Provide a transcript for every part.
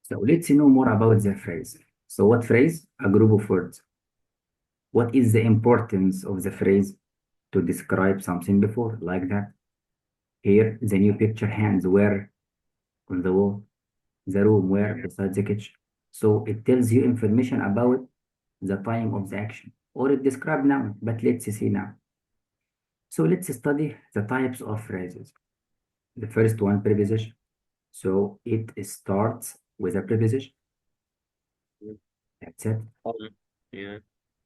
So let's know more about the phrase. So what phrase? A group of words. What is the importance of the phrase? To describe something before, like that. Here, the new picture, hands where on the wall, the room where beside the kitchen. So it tells you information about the time of the action, or it describes noun, but let's see now. So let's study the types of phrases. The first one, preposition. So it starts with a preposition. That's it. Yeah.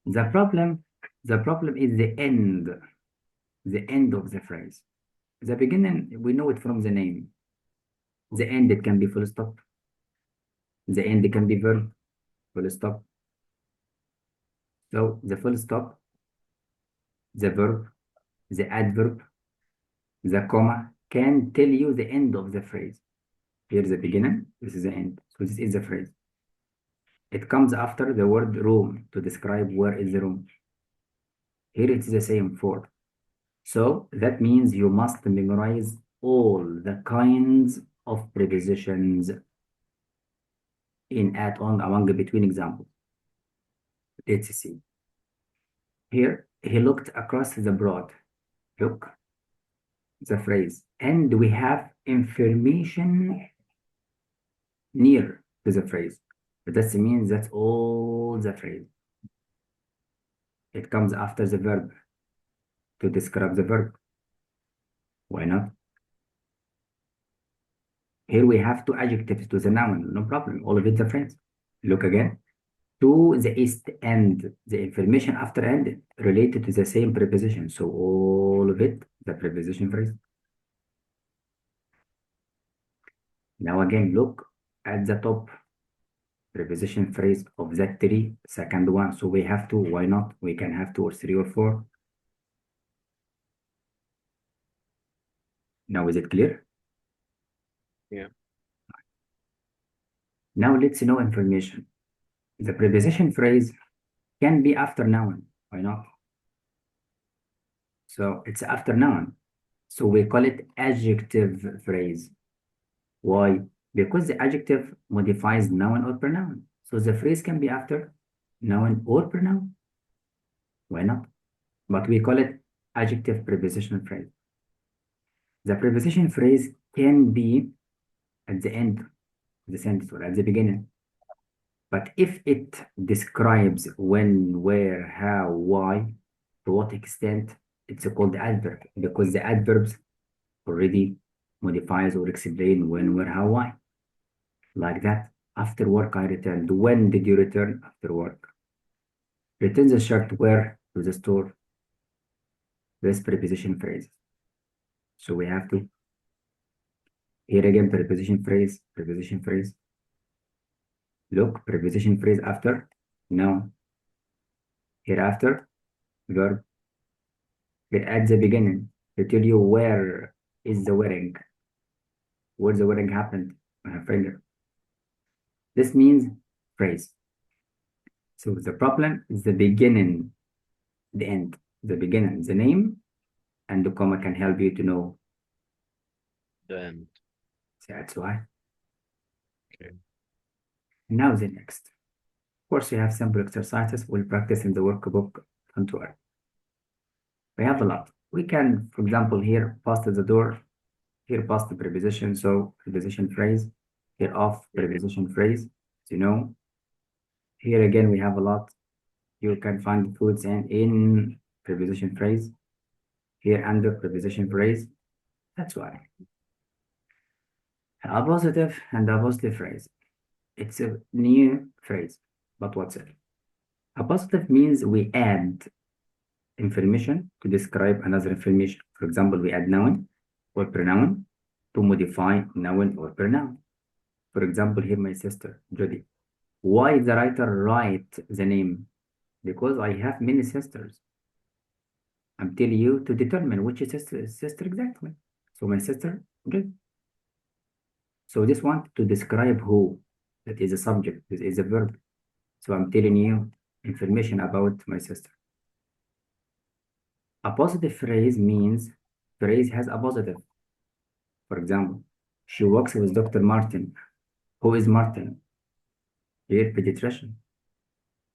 The problem is the end of the phrase. The beginning, we know it from the name. The end, it can be full stop. The end can be verb, full stop. So the full stop, the verb, the adverb, the comma can tell you the end of the phrase. Here's the beginning, this is the end. So this is the phrase. It comes after the word room to describe where is the room. Here it's the same for. So that means you must memorize all the kinds of prepositions in add-on among between examples. Let's see. Here, he looked across the broad. Look, the phrase. And we have information near to the phrase. But that means that's all the phrase. It comes after the verb to describe the verb. Why not? Here we have two adjectives to the noun, no problem. All of it the phrase. Look again. To the east and the information after and related to the same preposition. So all of it, the preposition phrase. Now again, look at the top preposition phrase of that three, second one. So we have two, why not? We can have two or three or four. Now is it clear? Yeah. Now let's know information. The preposition phrase can be after noun, why not? So it's after noun. So we call it adjective phrase. Why? Because the adjective modifies noun or pronoun. So the phrase can be after noun or pronoun. Why not? But we call it adjective prepositional phrase. The preposition phrase can be at the end of the sentence or at the beginning. But if it describes when, where, how, why, to what extent, it's called adverb because the adverbs already modifies or explain when, where, how, why. Like that. After work, I returned. When did you return? After work. Return the shirt where? To the store. This preposition phrase. So we have to. Here again, preposition phrase, preposition phrase. Look, preposition phrase after noun. Hereafter, verb. Here at the beginning to tell you where is the wedding. Where the wedding happened on her finger. This means phrase. So the problem is the beginning, the end, the beginning, the name, and the comma can help you to know The end. So that's why. Okay. Now the next. Of course, we have simple exercises we'll practice in the workbook on tour. We have a lot. We can, for example, here, past the door, here, past the preposition, so preposition phrase, here, off preposition phrase, you know. Here again, we have a lot. You can find foods and in preposition phrase, here under preposition phrase. That's why. A positive and a positive phrase. It's a new phrase, but what's it? A positive means we add information to describe another information. For example, we add noun or pronoun to modify noun or pronoun. For example, here my sister, Jody. Why the writer write the name? Because I have many sisters. I'm telling you to determine which sister exactly. So my sister, Jody. So this one to describe who. That is a subject, this is a verb. So I'm telling you information about my sister. A positive phrase means phrase has a positive. For example, she works with Dr. Martin. Who is Martin? Here, pediatrician.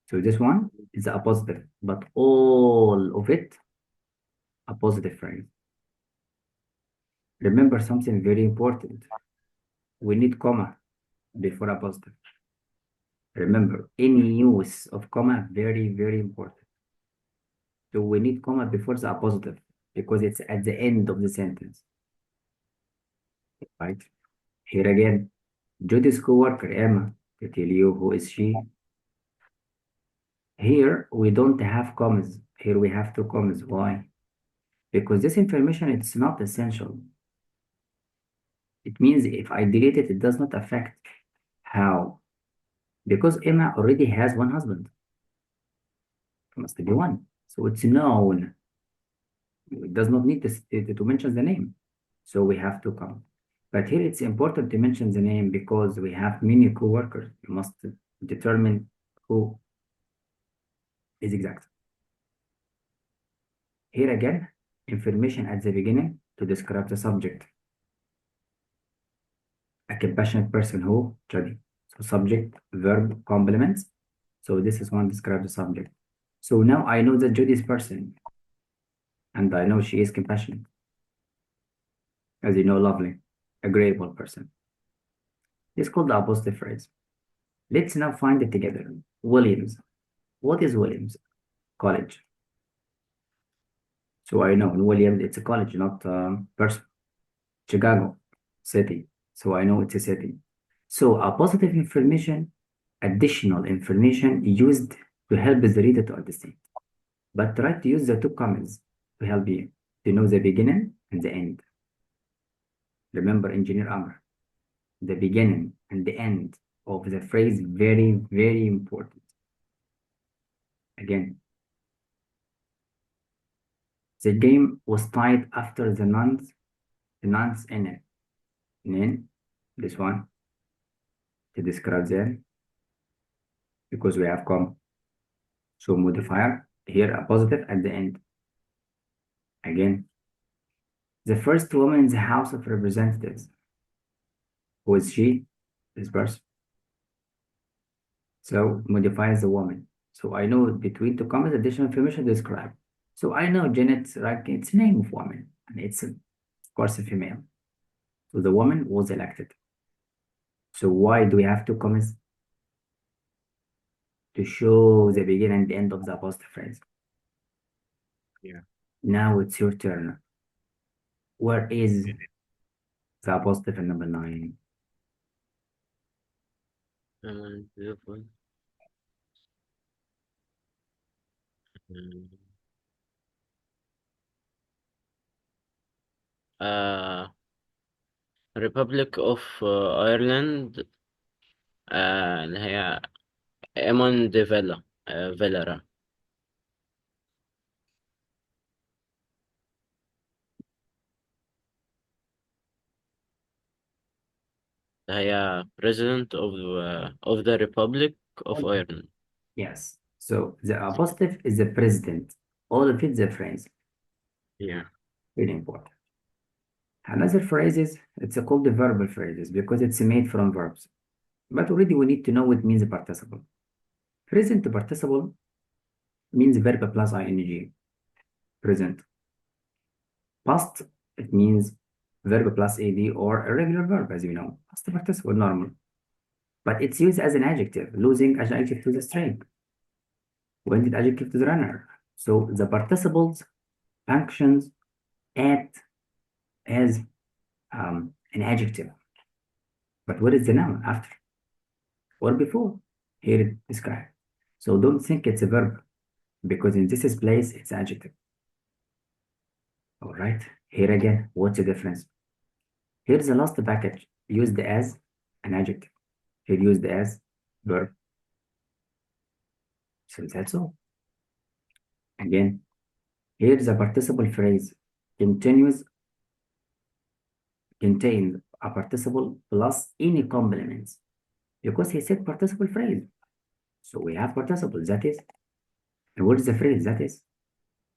So this one is a positive, but all of it a positive phrase. Remember something very important. We need comma before a positive. Remember, any use of comma, very, very important. So we need comma before the appositive because it's at the end of the sentence, right? Here again, Judy's coworker, Emma, to tell you who is she. Here, we don't have commas. Here we have two commas. Why? Because this information, it's not essential. It means if I delete it, it does not affect. How? Because Emma already has one husband. It must be one. So it's known. It does not need to mention the name. So we have to come. But here it's important to mention the name because we have many co-workers. You must determine who is exact. Here again, information at the beginning to describe the subject. A compassionate person who, Jody. So subject, verb, complements. So this is one describe the subject. So now I know that Jody is person. And I know she is compassionate. As you know, lovely, agreeable person. It's called the apostrophe phrase. Let's now find it together. Williams. What is Williams? College. So I know in Williams, it's a college, not a person. Chicago, city. So I know it's a city. So a positive information, additional information used to help the reader to understand. But try to use the two commas to help you to know the beginning and the end. Remember, Engineer Amr, the beginning and the end of the phrase, very, very important. Again, the game was tied after the ninth inning. Then this one to describe them because we have come. So modifier here a positive at the end. Again, the first woman in the House of Representatives. Who is she? This person. So modifies the woman. So I know between two commas, additional information described. So I know Janet, like it's a name of woman, and it's of course a female. So the woman was elected. So why do we have two commas? To show the beginning and the end of the apostrophe phrase. Yeah. Now it's your turn. Where is the apostrophe number 9? Beautiful. Mm. Republic of Ireland اللي هي إيمون دي فيلرا. هي President of the Republic of Ireland. Yes. So the apostrophe is the president. All of it the phrase. Yeah. Really important. Another phrases, it's called the verbal phrases because it's made from verbs. But already we need to know what means participle. Present participle means verb plus ing. Present. Past, it means verb plus ed or a regular verb, as you know. Past participle, normal. But it's used as an adjective, losing adjective to the string. When did adjective to the runner? So the participles functions act as an adjective. But what is the noun after or before? Here it described. So don't think it's a verb because in this place it's adjective. All right. Here again, what's the difference? Here's the last package used as an adjective. Here used as verb. So that's all. Again, here's a participle phrase. Contains a participle plus any complements because he said participle phrase. So we have participle, that is. And what is the phrase? That is.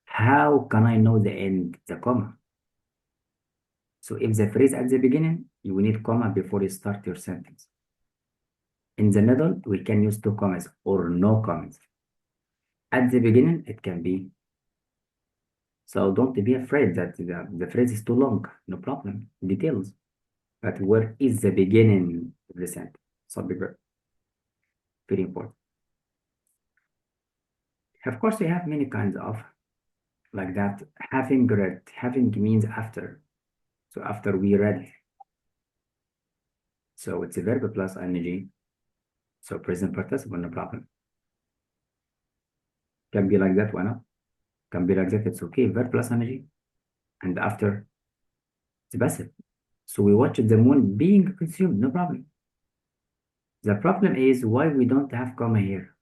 How can I know the end, the comma? So if the phrase at the beginning, you will need comma before you start your sentence. In the middle, we can use two commas or no commas. At the beginning, it can be. So don't be afraid that the phrase is too long. No problem. Details. But where is the beginning of the sentence? Subject verb. Very important. Of course, we have many kinds of like that. Having read. Having means after. So after we read. So it's a verb plus ing. So present participle, no problem. Can be like that, why not? Can be like that, it's okay. Verb plus ing. And after, it's passive. So we watch the moon being consumed, no problem. The problem is why we don't have comma here.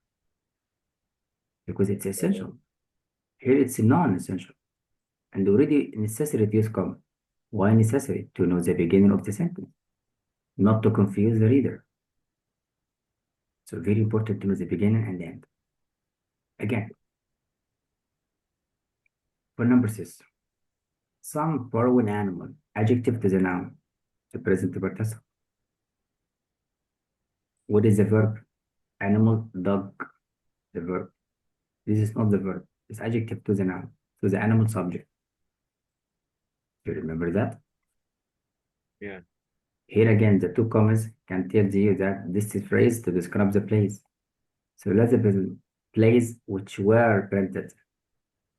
Because it's essential. Here it's non-essential. And already necessary to use comma. Why necessary? To know the beginning of the sentence. Not to confuse the reader. So very important to know the beginning and the end. Again, for number 6. Some foreign animal, adjective to the noun, the present participle. What is the verb? Animal, dog, the verb. This is not the verb. It's adjective to the noun, to the animal subject. You remember that? Yeah. Here again, the two commas can tell you that this is phrase to describe the place. So let's the place which were printed,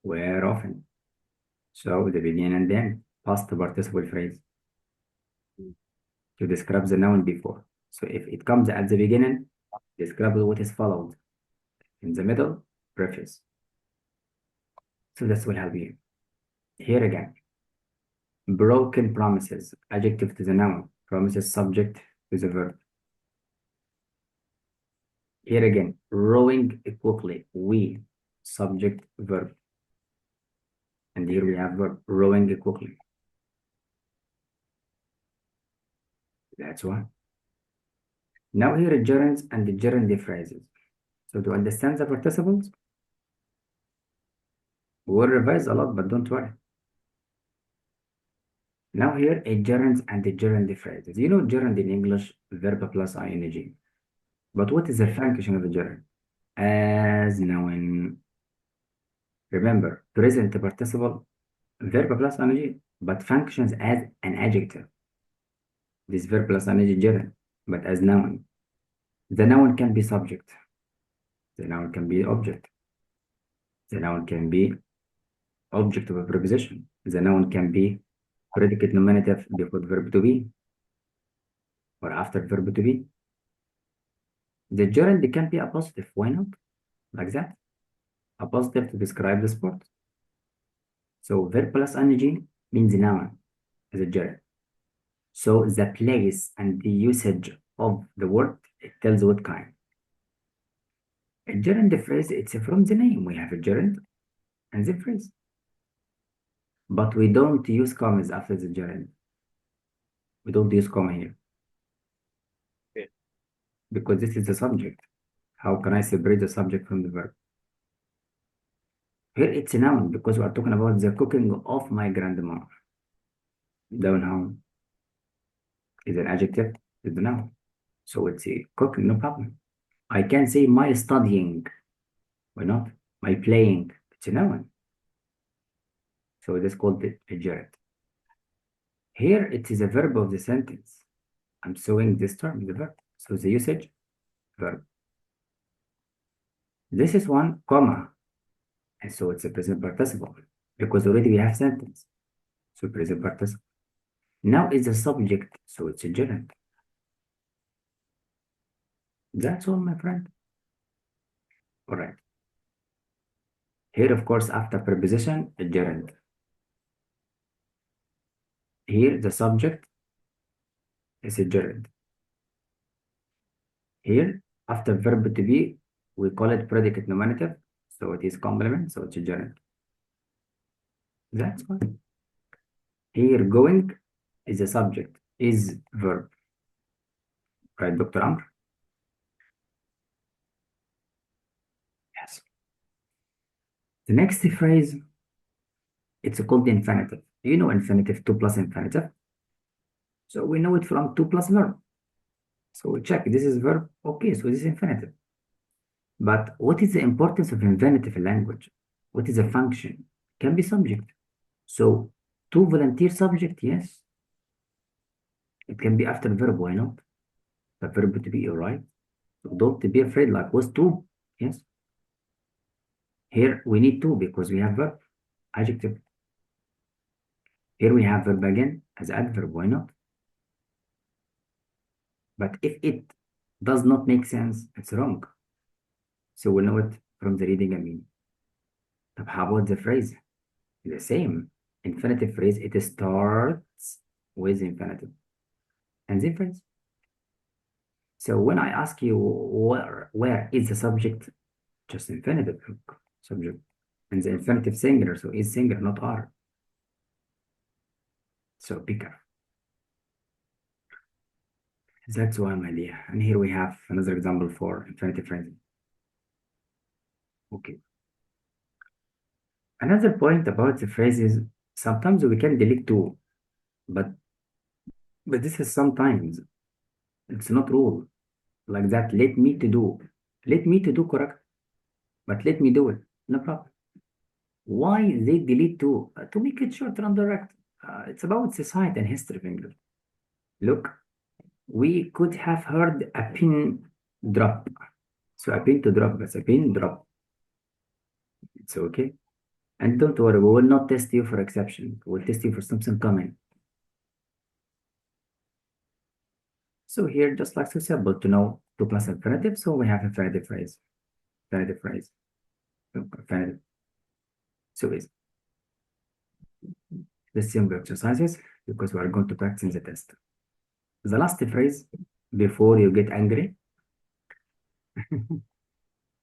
were often. So the beginning and then, past participle phrase to describe the noun before. So if it comes at the beginning, describe what is followed. In the middle, preface. So this will help you. Here again, broken promises, adjective to the noun, promises subject to the verb. Here again, rowing quickly, we, subject, verb. And here we have verb, rowing quickly. That's one. Now here are gerunds and the gerund phrases. So to understand the participles, we'll revise a lot, but don't worry. Now here are gerunds and the gerund phrases. You know gerund in English, verb plus ing. But what is the function of a gerund? As noun. Remember, present participle, verb plus ing, but functions as an adjective. This verb plus ing gerund, but as noun. The noun can be subject. The noun can be object. The noun can be object of a preposition. The noun can be predicate nominative before verb to be or after verb to be. The gerund can be a positive. Why not? Like that. A positive to describe the sport. So verb plus ing means noun as a gerund. So the place and the usage of the word, it tells what kind. A gerund phrase, it's from the name. We have a gerund and the phrase. But we don't use commas after the gerund. We don't use comma here. Okay. Because this is the subject. How can I separate the subject from the verb? Here it's a noun because we are talking about the cooking of my grandma. Down home is an adjective, is the noun. So it's a cooking, no problem. I can say my studying. Why not? My playing. It's a noun. So it is called a gerund. Here it is a verb of the sentence. I'm showing this term, the verb. So the usage, verb. This is one comma. And so it's a present participle because already we have sentence. So present participle. Now it's a subject, so it's a gerund. That's all, my friend. All right. Here, of course, after preposition, a gerund. Here, the subject is a gerund. Here, after verb to be, we call it predicate nominative. So it is complement, so it's a gerund. That's fine. Here, going is a subject, is verb. Right, Dr. Amr? Yes. The next phrase, it's called the infinitive. You know infinitive, 2 plus infinitive. So we know it from 2 plus verb. So we check, this is verb, okay, so this is infinitive. But what is the importance of infinitive in language? What is a function? Can be subject. So to volunteer subject, yes. It can be after verb, why not? The verb to be, right? So don't be afraid, like was to, yes. Here we need to because we have verb, adjective. Here we have verb again as adverb, why not? But if it does not make sense, it's wrong. So we'll know it from the reading and meaning. طب how about the phrase? The same. Infinitive phrase, it starts with infinitive. And the phrase. So when I ask you where is the subject, just infinitive subject. And the infinitive singular, so is singular, not are. So be careful. That's one idea. And here we have another example for infinitive phrasing. Okay. Another point about the phrase is sometimes we can delete two, but this is sometimes. It's not rule like that. Let me to do. Let me to do correct, but let me do it. No problem. Why they delete two? To make it short and direct. It's about society and history of English. Look, we could have heard a pin drop. So a pin to drop, that's a pin drop. It's okay. And don't worry, we will not test you for exception. We'll test you for something common. So here, just like so simple to know 2 plus infinitive, so we have infinitive phrase. Infinitive phrase. Infinitive. So is the simple exercises because we are going to practice in the test. The last phrase before you get angry.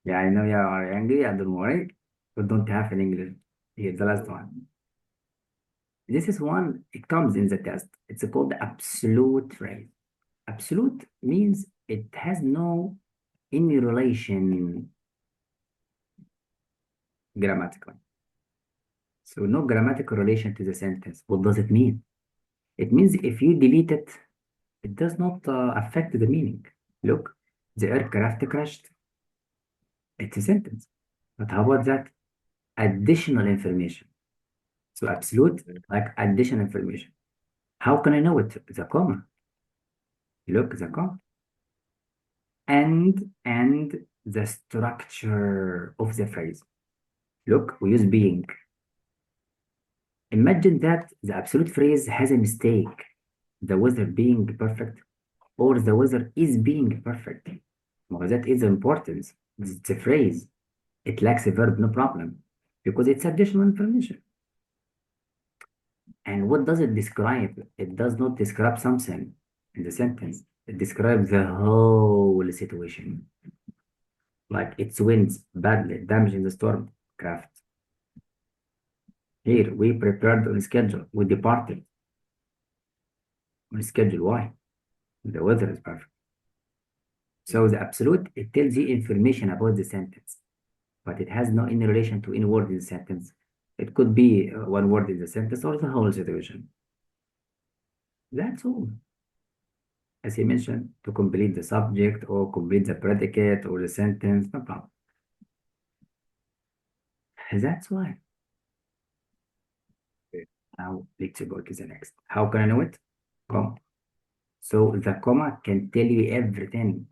Yeah, I know you are angry, and don't worry, but don't have in English. Here's the last one. This is one, it comes in the test. It's called the absolute phrase. Absolute means it has no any relation grammatically. So no grammatical relation to the sentence. What does it mean? It means if you delete it, it does not affect the meaning. Look, the aircraft crashed. It's a sentence. But how about that? Additional information. So absolute, like additional information. How can I know it? The comma. Look, the comma. And the structure of the phrase. Look, we use being. Imagine that the absolute phrase has a mistake. The weather being perfect or the weather is being perfect. Well, that is important. It's a phrase. It lacks a verb, no problem, because it's additional information. And what does it describe? It does not describe something in the sentence. It describes the whole situation. Like it winds badly, damaging the storm craft. Here, we prepared on schedule. We departed on schedule. Why? The weather is perfect. So the absolute, it tells you information about the sentence, but it has no any relation to any word in the sentence. It could be one word in the sentence or the whole situation. That's all. As he mentioned, to complete the subject or complete the predicate or the sentence, no problem. That's why. Okay. Now let's go to the next. How can I know it? Comma. So the comma can tell you everything.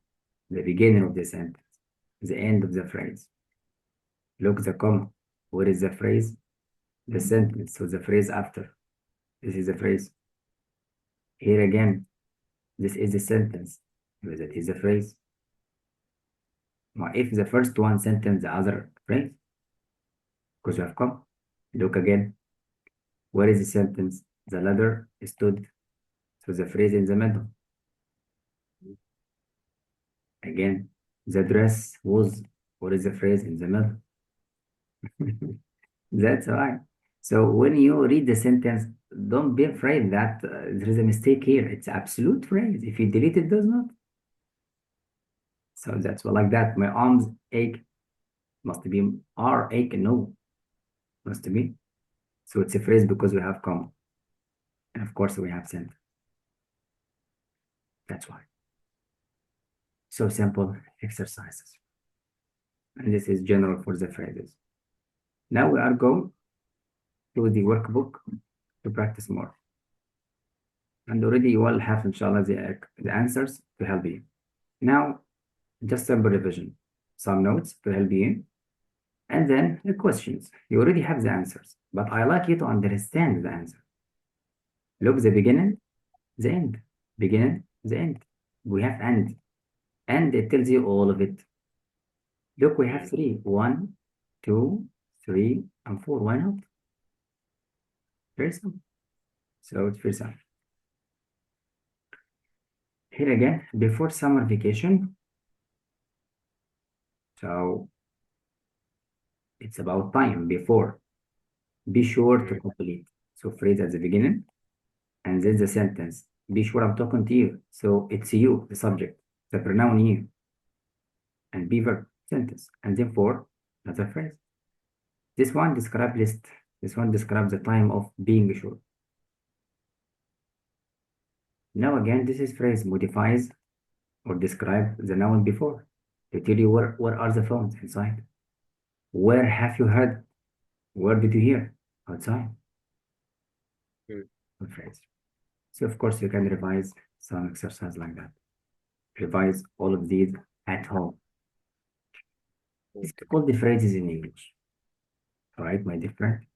The beginning of the sentence, the end of the phrase. Look the comma. Where is the phrase? The sentence. So the phrase after. This is the phrase. Here again, this is the sentence. That is the phrase. Now, if the first one sentence, the other phrase, because you have comma. Look again. Where is the sentence? The ladder stood. So the phrase in the middle. Again, the dress was. What is the phrase in the middle? That's right. So when you read the sentence, don't be afraid that there is a mistake here. It's absolute phrase. If you delete it, does not. So that's why like that. My arms ache. Must be are ache. No, must be. So it's a phrase because we have comma. And of course we have sentence. That's why. So simple exercises. And this is general for the phrases. Now we are going to the workbook to practice more. And already you will have, inshallah, the answers to help you. Now, just simple revision, some notes to help you, and then the questions. You already have the answers, but I like you to understand the answer. Look, the beginning, the end. Beginning, the end. We have and. And it tells you all of it. Look, we have three. 1, 2, 3, and 4. Why not? Very simple. So it's very simple. Here again, before summer vacation. So it's about time before. Be sure to complete. So phrase at the beginning, and then the sentence. Be sure I'm talking to you. So it's you, the subject, the pronoun you, and be verb, sentence, and then for another phrase. This one describes list. This one describes the time of being sure. Now again, this is phrase modifies or describe the noun before to tell you where are the phones inside. Where have you heard? Where did you hear? Outside. Phrase. So of course you can revise some exercise like that. Revise all of these at home. It's called the phrases in English. All right, my dear friend.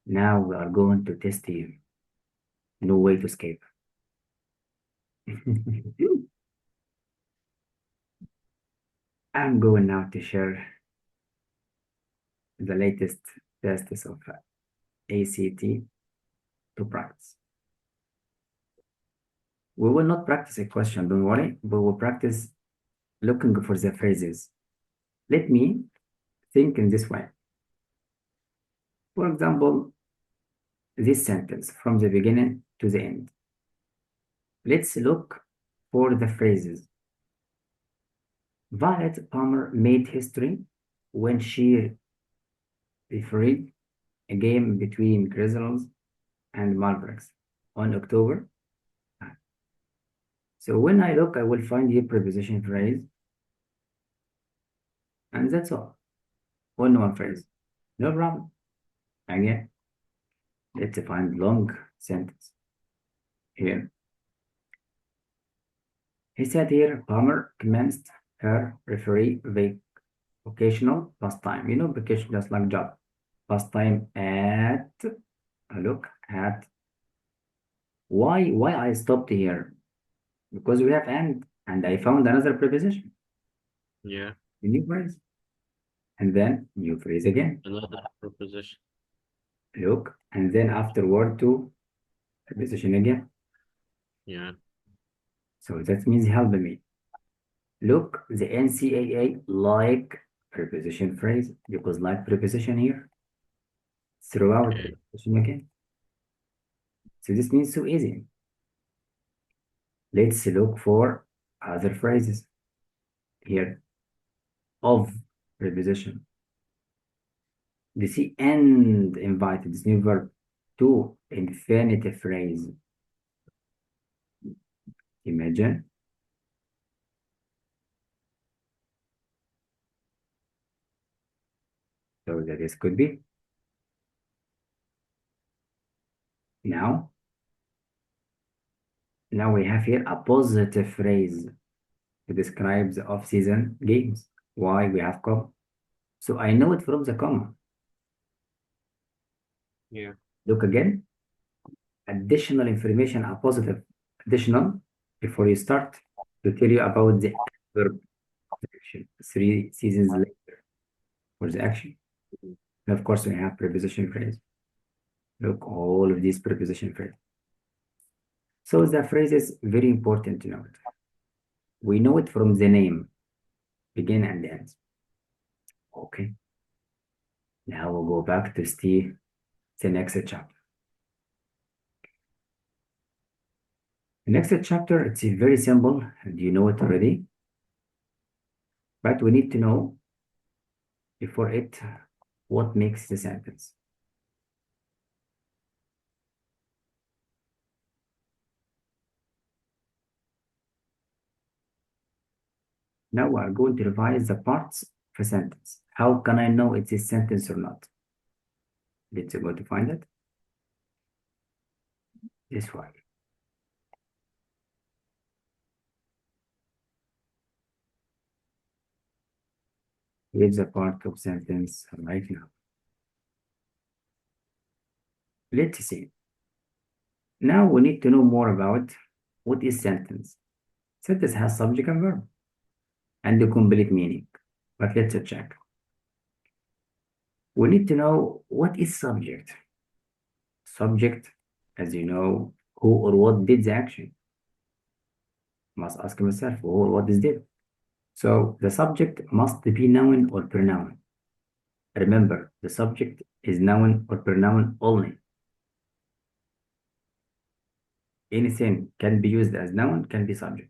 Now we are going to test you. No way to escape. I'm going now to share the latest tests of ACT to practice. We will not practice a question, don't worry, but we'll practice looking for the phrases. Let me think in this way. For example, this sentence from the beginning to the end. Let's look for the phrases. Violet Palmer made history when she refereed a game between Grizzlies and Mavericks on October. So when I look, I will find the preposition phrase, and that's all. Only one phrase, no problem. Again, let's find long sentence here. He said here, Palmer commenced her referee vocational pastime. You know, vocation just like job. Pastime at, look at. Why I stopped here? Because we have and I found another preposition. Yeah. A new phrase. And then new phrase again. Another preposition. Look, and then afterward to preposition again. Yeah. So that means help me. Look, the NCAA like preposition phrase because like preposition here throughout Okay. preposition again. So this means so easy. Let's look for other phrases here of preposition. You see and invited, this new verb to infinitive phrase. Imagine. So that this could be. Now we have here a positive phrase to describe the off-season games. Why we have comma? So I know it from the comma. Yeah. Look again. Additional information, a positive additional before you start to tell you about the verb action 3 seasons later for the action. And of course, we have preposition phrase. Look, all of these preposition phrases. So the phrase is very important to note. We know it from the name, begin and end. Okay. Now we'll go back to see the next chapter. The next chapter, it's very simple, and you know it already. But we need to know before it what makes the sentence. Now we are going to revise the parts of a sentence. How can I know it's a sentence or not? Let's go to find it. This way. Here's the part of sentence right now. Let's see. Now we need to know more about what is sentence. Sentence has subject and verb and the complete meaning. But let's check. We need to know what is subject. Subject, as you know, who or what did the action. Must ask myself, who or what is did. So the subject must be noun or pronoun. Remember, the subject is noun or pronoun only. Anything can be used as noun, can be subject.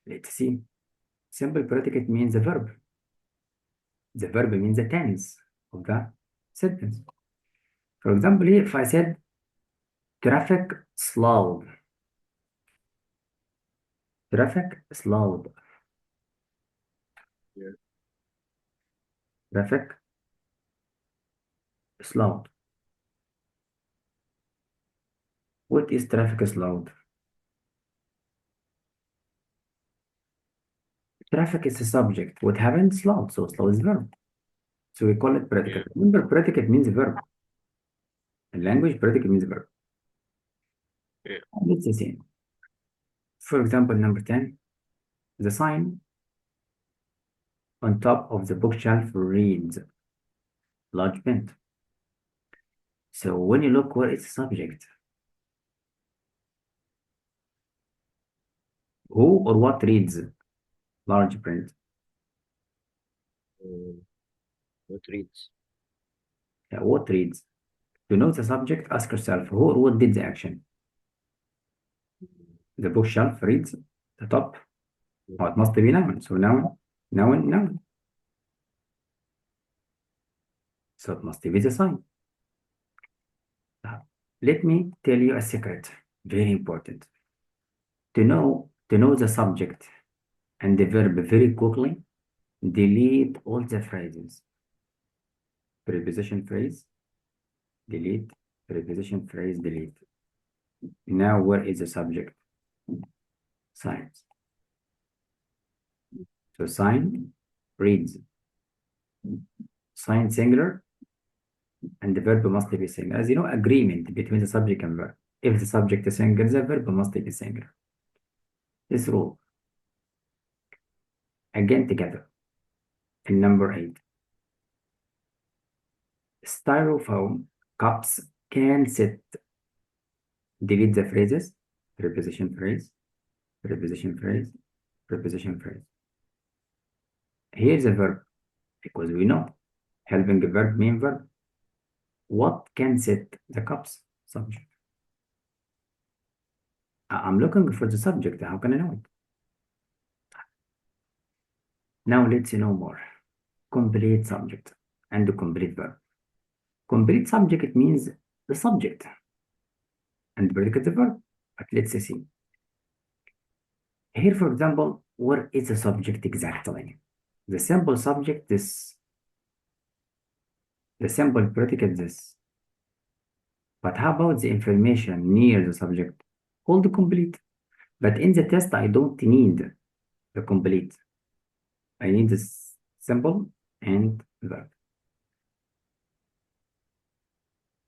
Let's see. Simple predicate means a verb. The verb means the tense of the sentence. For example, here, if I said traffic slowed. Traffic slowed. Yeah. Traffic slowed. What is traffic slowed? Traffic is a subject. What happened? Slowed. So slow is verb. So we call it predicate. Remember, predicate means verb. In language, predicate means verb. Yeah. Let's see. For example, number 10, the sign on top of the bookshelf reads large print. So when you look, where is the subject? Who or what reads large print? What reads? Yeah, what reads? To know the subject, ask yourself, who or what did the action? The bookshelf reads the top. Oh, it must be noun. So noun, noun, noun. So it must be the sign. Let me tell you a secret, very important. To know the subject and the verb very quickly, delete all the phrases. Preposition phrase, delete. Preposition phrase, delete. Now where is the subject? Signs. So sign reads. Sign singular, and the verb must be singular. As you know, agreement between the subject and verb. If the subject is singular, the verb must be singular. This rule. Again together. In number 8. Styrofoam cups can sit. Delete the phrases. Preposition phrase. Preposition phrase. Preposition phrase. Here's a verb, because we know helping verb, main verb. What can sit the cups? Subject. I'm looking for the subject. How can I know it? Now let's know more. Complete subject and the complete verb. Complete subject, it means the subject and predicate the verb. But let's see. Here, for example, where is the subject exactly? The simple subject is the simple predicate this. But how about the information near the subject? Called complete. But in the test, I don't need the complete. I need the simple and verb.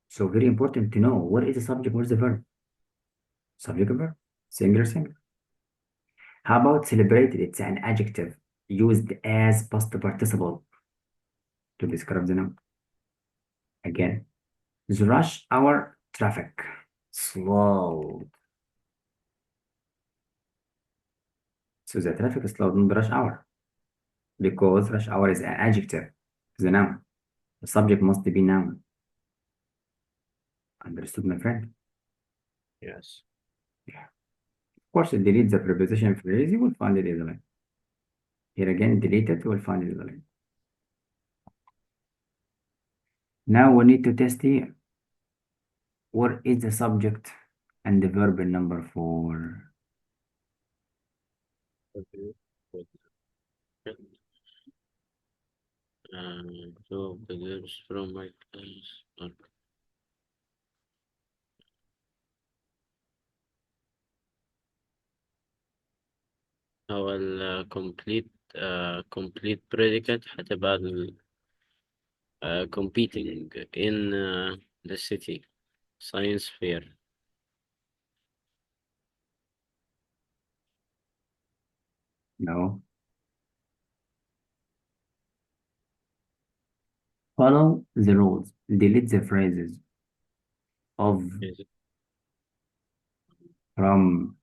So very important to know what is the subject, what is the verb? Subject and verb, singular, singular. How about celebrated? It's an adjective used as past participle to describe the noun. Again, the rush hour traffic slowed. So the traffic is slowed in the rush hour because rush hour is an adjective, the noun. The subject must be noun. Understood, my friend? Yes. Of course, delete the preposition phrase, you will find it easily. Here again, delete it, you will find it easily. Now we need to test here. What is the subject and the verb in number 4? Okay. Good. Two of the girls from my class are هو complete complete predicate هتبقى competing in the city science fair. No. Follow the rules. Delete the phrases of Is it from